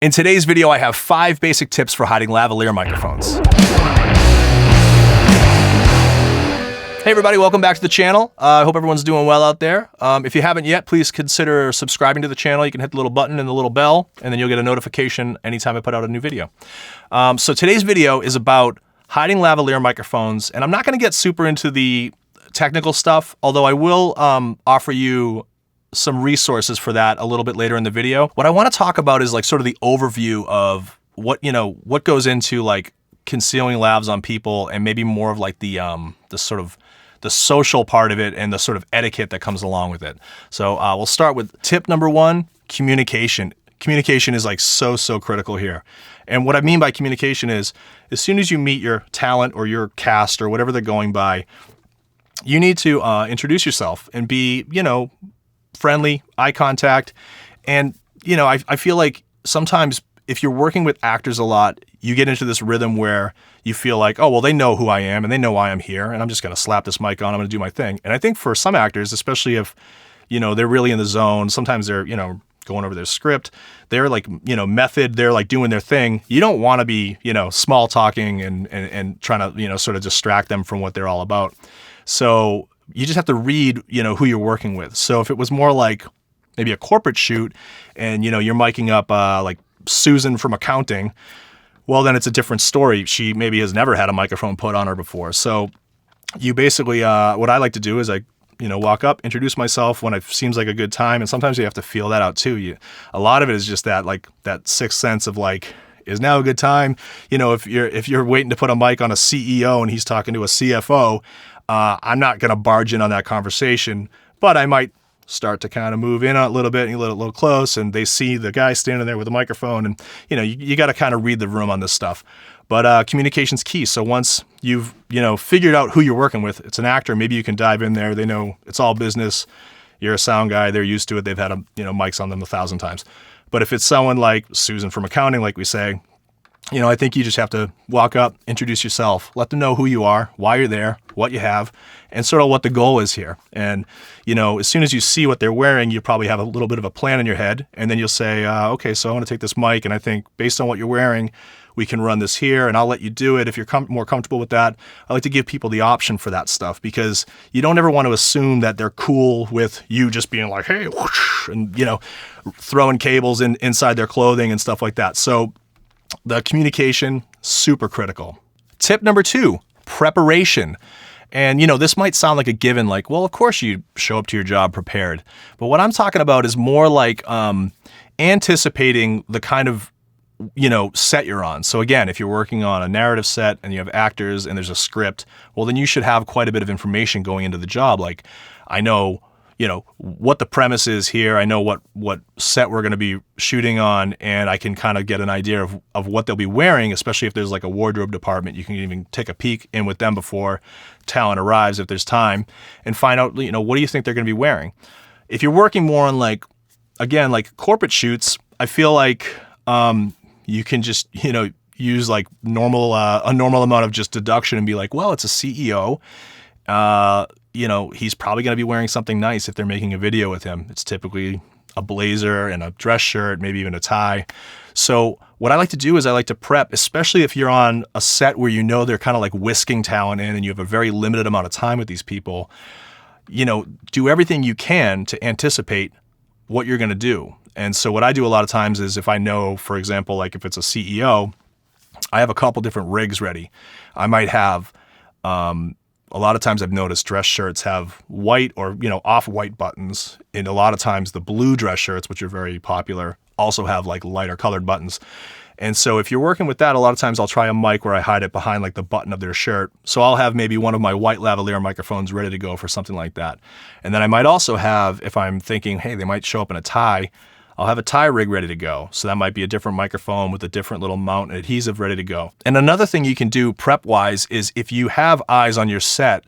In today's video, I have 5 basic tips for hiding lavalier microphones. Hey everybody, welcome back to the channel. I hope everyone's doing well out there. If you haven't yet, please consider subscribing to the channel. You can hit the little button and the little bell, and then you'll get a notification anytime I put out a new video. So today's video is about hiding lavalier microphones, and I'm not gonna get super into the technical stuff, although I will offer you some resources for that a little bit later in the video. What I want to talk about is like sort of the overview of what goes into like concealing lavs on people, and maybe more of like the sort of the social part of it and the sort of etiquette that comes along with it. So we'll start with tip number 1, communication. Communication is like so critical here. And what I mean by communication is, as soon as you meet your talent or your cast or whatever they're going by, you need to introduce yourself and be, friendly, eye contact. And, I feel like sometimes if you're working with actors a lot, you get into this rhythm where you feel like, oh, well, they know who I am and they know why I'm here, and I'm just going to slap this mic on, I'm going to do my thing. And I think for some actors, especially if, they're really in the zone, sometimes they're, going over their script, they're like, method, they're like doing their thing. You don't want to be, small talking and trying to, sort of distract them from what they're all about. So you just have to read, who you're working with. So if it was more like maybe a corporate shoot and, you're miking up like Susan from accounting, well, then it's a different story. She maybe has never had a microphone put on her before. So you basically, what I like to do is I, walk up, introduce myself when it seems like a good time. And sometimes you have to feel that out too. A lot of it is just that, like that sixth sense of like, is now a good time? If you're waiting to put a mic on a CEO and he's talking to a CFO, I'm not going to barge in on that conversation, but I might start to kind of move in a little bit and get a little close, and they see the guy standing there with a microphone, and you got to kind of read the room on this stuff. But communication's key. So once you've figured out who you're working with, it's an actor, maybe you can dive in there. They know it's all business. You're a sound guy. They're used to it. They've had mics on them 1,000 times. But if it's someone like Susan from accounting, like we say, I think you just have to walk up, introduce yourself, let them know who you are, why you're there, what you have, and sort of what the goal is here. And, as soon as you see what they're wearing, you probably have a little bit of a plan in your head. And then you'll say, okay, so I want to take this mic, and I think based on what you're wearing, we can run this here, and I'll let you do it if you're more comfortable with that. I like to give people the option for that stuff, because you don't ever want to assume that they're cool with you just being like, hey, whoosh, and, throwing cables inside their clothing and stuff like that. So the communication, super critical. Tip number 2, preparation. And, this might sound like a given, like, well, of course you show up to your job prepared. But what I'm talking about is more like anticipating the kind of, set you're on. So again, if you're working on a narrative set and you have actors and there's a script, well, then you should have quite a bit of information going into the job. Like, I know, what the premise is here. I know what set we're going to be shooting on, and I can kind of get an idea of what they'll be wearing, especially if there's like a wardrobe department. You can even take a peek in with them before talent arrives if there's time, and find out, what do you think they're going to be wearing? If you're working more on like, again, like corporate shoots, I feel like you can just, use like a normal amount of just deduction and be like, well, it's a CEO. He's probably going to be wearing something nice if they're making a video with him. It's typically a blazer and a dress shirt, maybe even a tie. So what I like to do is I like to prep, especially if you're on a set where they're kind of like whisking talent in and you have a very limited amount of time with these people. Do everything you can to anticipate what you're going to do. And so what I do a lot of times is, if I know, for example, like if it's a CEO, I have a couple different rigs ready. I might have, a lot of times I've noticed dress shirts have white or, off-white buttons. And a lot of times the blue dress shirts, which are very popular, also have like lighter colored buttons. And so if you're working with that, a lot of times I'll try a mic where I hide it behind like the button of their shirt. So I'll have maybe one of my white lavalier microphones ready to go for something like that. And then I might also have, if I'm thinking, hey, they might show up in a tie, I'll have a tie rig ready to go. So that might be a different microphone with a different little mount and adhesive ready to go. And another thing you can do prep-wise is, if you have eyes on your set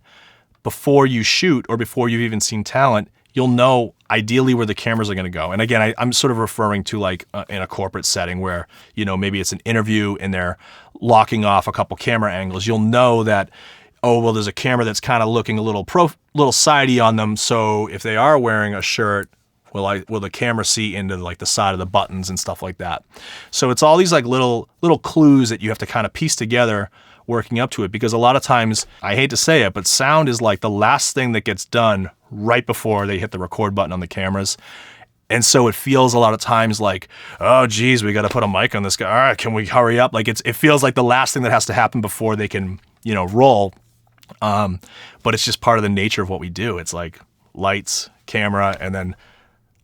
before you shoot or before you've even seen talent, you'll know ideally where the cameras are going to go. And again, I'm sort of referring to like in a corporate setting where, maybe it's an interview and they're locking off a couple camera angles. You'll know that, oh, well, there's a camera that's kind of looking a little sidey on them. So if they are wearing a shirt, Will the camera see into like the side of the buttons and stuff like that? So it's all these like little clues that you have to kind of piece together working up to it, because a lot of times, I hate to say it, but sound is like the last thing that gets done right before they hit the record button on the cameras. And so it feels a lot of times like, oh geez, we got to put a mic on this guy. All right, can we hurry up? Like it feels like the last thing that has to happen before they can, roll. But it's just part of the nature of what we do. It's like lights, camera, and then,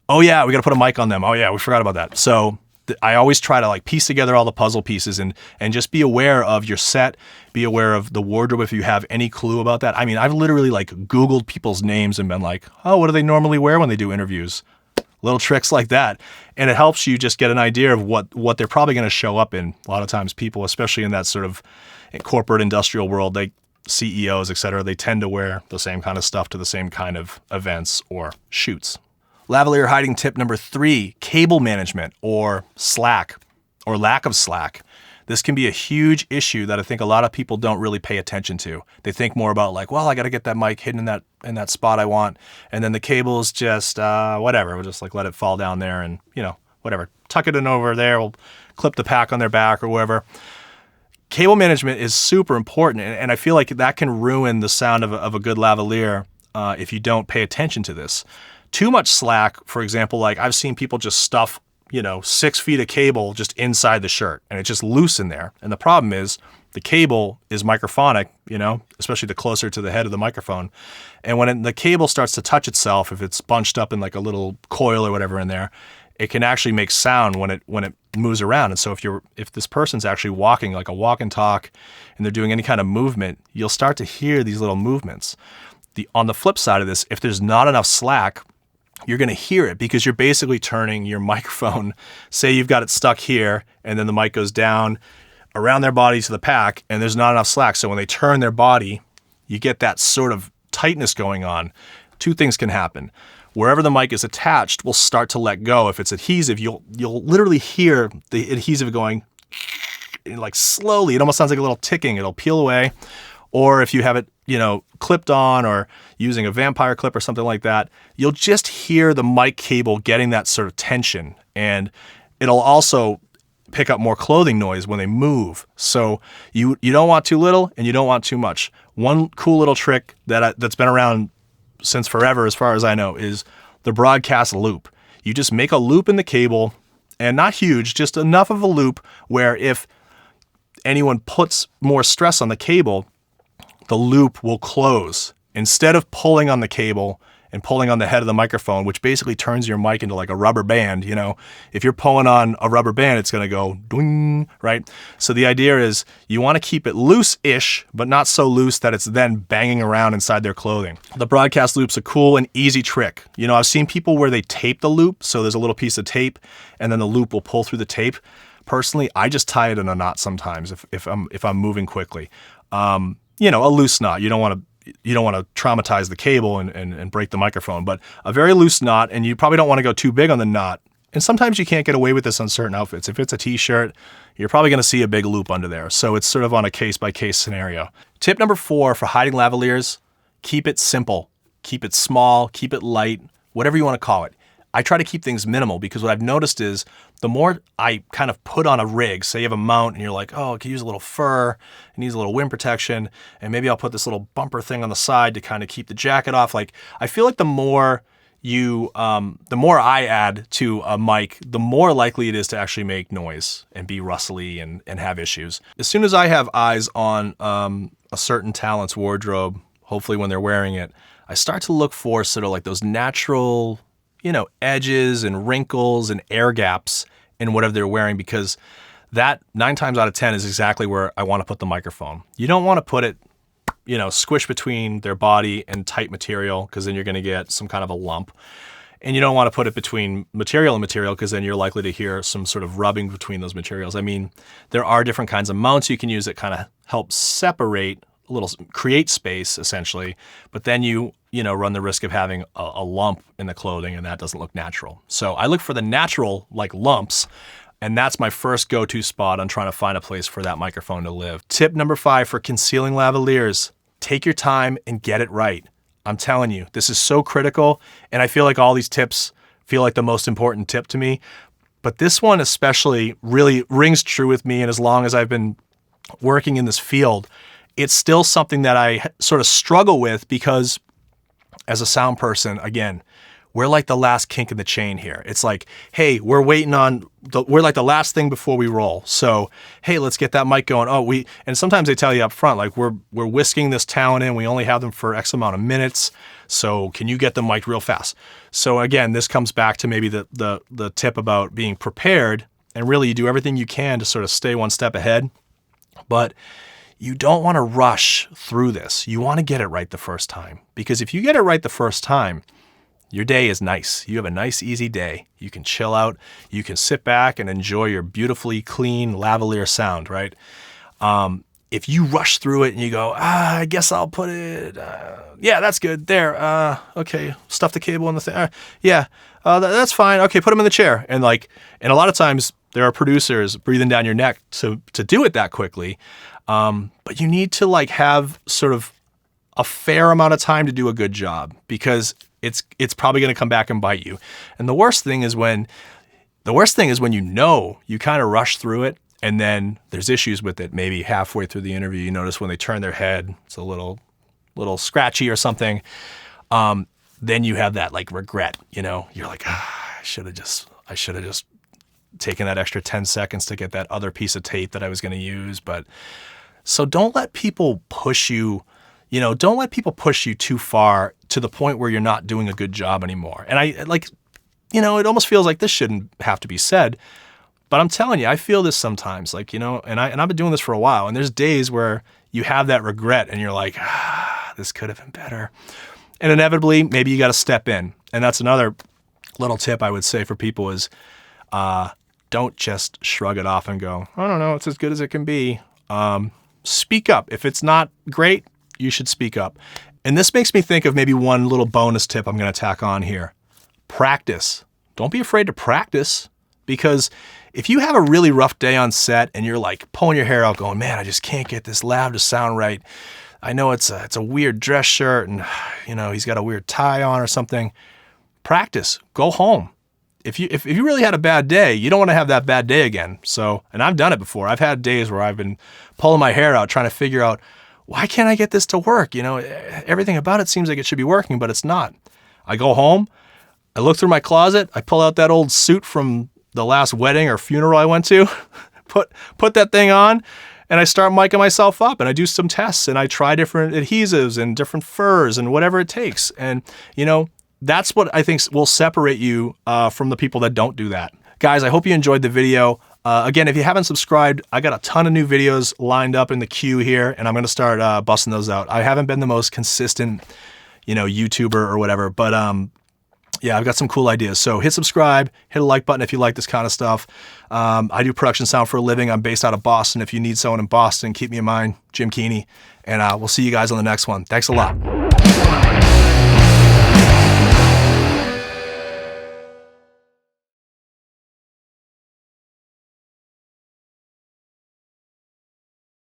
oh yeah, we got to put a mic on them. Oh yeah, we forgot about that. So I always try to like piece together all the puzzle pieces and just be aware of your set, be aware of the wardrobe if you have any clue about that. I mean, I've literally like Googled people's names and been like, oh, what do they normally wear when they do interviews? Little tricks like that. And it helps you just get an idea of what they're probably going to show up in. A lot of times people, especially in that sort of corporate industrial world, they CEOs, et cetera, they tend to wear the same kind of stuff to the same kind of events or shoots. Lavalier hiding tip number 3, cable management or slack or lack of slack. This can be a huge issue that I think a lot of people don't really pay attention to. They think more about like, well, I got to get that mic hidden in that spot I want. And then the cable's just, whatever. We'll just like let it fall down there and, whatever. Tuck it in over there. We'll clip the pack on their back or whatever. Cable management is super important. And I feel like that can ruin the sound of a good lavalier if you don't pay attention to this. Too much slack, for example, like I've seen people just stuff, 6 feet of cable just inside the shirt and it's just loose in there. And the problem is the cable is microphonic, especially the closer to the head of the microphone. And when the cable starts to touch itself, if it's bunched up in like a little coil or whatever in there, it can actually make sound when it moves around. And so if this person's actually walking like a walk and talk and they're doing any kind of movement, you'll start to hear these little movements. On the flip side of this, if there's not enough slack, you're going to hear it because you're basically turning your microphone. Say you've got it stuck here and then the mic goes down around their body to the pack and there's not enough slack. So when they turn their body, you get that sort of tightness going on. 2 things can happen. Wherever the mic is attached will start to let go. If it's adhesive, you'll literally hear the adhesive going like slowly. It almost sounds like a little ticking. It'll peel away. Or if you have it, clipped on or using a vampire clip or something like that, you'll just hear the mic cable getting that sort of tension. And it'll also pick up more clothing noise when they move. So you don't want too little and you don't want too much. One cool little trick that's been around since forever, as far as I know, is the broadcast loop. You just make a loop in the cable, and not huge, just enough of a loop where if anyone puts more stress on the cable, the loop will close. Instead of pulling on the cable and pulling on the head of the microphone, which basically turns your mic into like a rubber band, if you're pulling on a rubber band, it's going to go ding, right? So the idea is you want to keep it loose-ish, but not so loose that it's then banging around inside their clothing. The broadcast loop's a cool and easy trick. I've seen people where they tape the loop, so there's a little piece of tape, and then the loop will pull through the tape. Personally, I just tie it in a knot sometimes if I'm moving quickly. A loose knot. You don't want to traumatize the cable and break the microphone, but a very loose knot, and you probably don't want to go too big on the knot. And sometimes you can't get away with this on certain outfits. If it's a t-shirt, you're probably going to see a big loop under there. So it's sort of on a case-by-case scenario. Tip number 4 for hiding lavaliers, keep it simple. Keep it small, keep it light, whatever you want to call it. I try to keep things minimal because what I've noticed is the more I kind of put on a rig, say you have a mount and you're like, oh, I could use a little fur, it needs a little wind protection, and maybe I'll put this little bumper thing on the side to kind of keep the jacket off. Like, I feel like the more I add to a mic, the more likely it is to actually make noise and be rustly and have issues. As soon as I have eyes on a certain talent's wardrobe, hopefully when they're wearing it, I start to look for sort of like those natural edges and wrinkles and air gaps in whatever they're wearing, because that 9 times out of 10 is exactly where I want to put the microphone. You don't want to put it, squish between their body and tight material, because then you're going to get some kind of a lump. And you don't want to put it between material and material, because then you're likely to hear some sort of rubbing between those materials. I mean, there are different kinds of mounts you can use that kind of help separate create space essentially, but then you run the risk of having a lump in the clothing, and that doesn't look natural. So I look for the natural like lumps, and that's my first go-to spot on trying to find a place for that microphone to live. Tip number 5 for concealing lavaliers, take your time and get it right. I'm telling you, this is so critical, and I feel like all these tips feel like the most important tip to me. But this one especially really rings true with me. And as long as I've been working in this field, it's still something that I sort of struggle with because as a sound person, again, we're like the last kink in the chain here. It's like, hey, we're waiting on, we're like the last thing before we roll. So, hey, let's get that mic going. Oh, and sometimes they tell you up front, like we're whisking this talent in. We only have them for X amount of minutes. So can you get the mic real fast? So again, this comes back to maybe the tip about being prepared, and really you do everything you can to sort of stay one step ahead. But you don't want to rush through this. You want to get it right the first time, because if you get it right the first time, your day is nice. You have a nice, easy day. You can chill out. You can sit back and enjoy your beautifully clean lavalier sound, right? If you rush through it and you go, I guess I'll put it, yeah, that's good. There, okay, stuff the cable in the thing. That's fine. Okay, put them in the chair. And a lot of times there are producers breathing down your neck to do it that quickly. But you need to have sort of a fair amount of time to do a good job, because it's probably going to come back and bite you. And the worst thing is when you kind of rush through it and then there's issues with it. Maybe halfway through the interview, you notice when they turn their head, it's a little scratchy or something. Then you have that regret, you're like, I should have just taken that extra 10 seconds to get that other piece of tape that I was going to use. So don't let people push you. Don't let people push you too far to the point where you're not doing a good job anymore. And it almost feels like this shouldn't have to be said, but I'm telling you, I feel this sometimes, and I've been doing this for a while, and there's days where you have that regret and you're like, this could have been better. And inevitably, maybe you got to step in. And that's another little tip I would say for people is, don't just shrug it off and go, I don't know, it's as good as it can be. Speak up. If it's not great, you should speak up. And this makes me think of maybe one little bonus tip I'm going to tack on here. Practice. Don't be afraid to practice, because if you have a really rough day on set and you're pulling your hair out going, man, I just can't get this lav to sound right. I know it's a weird dress shirt and he's got a weird tie on or something. Practice. Go home. If you really had a bad day, you don't want to have that bad day again. So, and I've done it before. I've had days where I've been pulling my hair out trying to figure out, why can't I get this to work? Everything about it seems like it should be working, but it's not. I go home, I look through my closet, I pull out that old suit from the last wedding or funeral I went to, put that thing on, and I start micing myself up, and I do some tests, and I try different adhesives and different furs and whatever it takes. And, that's what I think will separate you from the people that don't do that. Guys, I hope you enjoyed the video. Again, if you haven't subscribed, I got a ton of new videos lined up in the queue here, and I'm going to start busting those out. I haven't been the most consistent, YouTuber or whatever, but yeah, I've got some cool ideas. So hit subscribe, hit a like button if you like this kind of stuff. I do production sound for a living. I'm based out of Boston. If you need someone in Boston, keep me in mind, Jim Keaney, and we'll see you guys on the next one. Thanks a lot.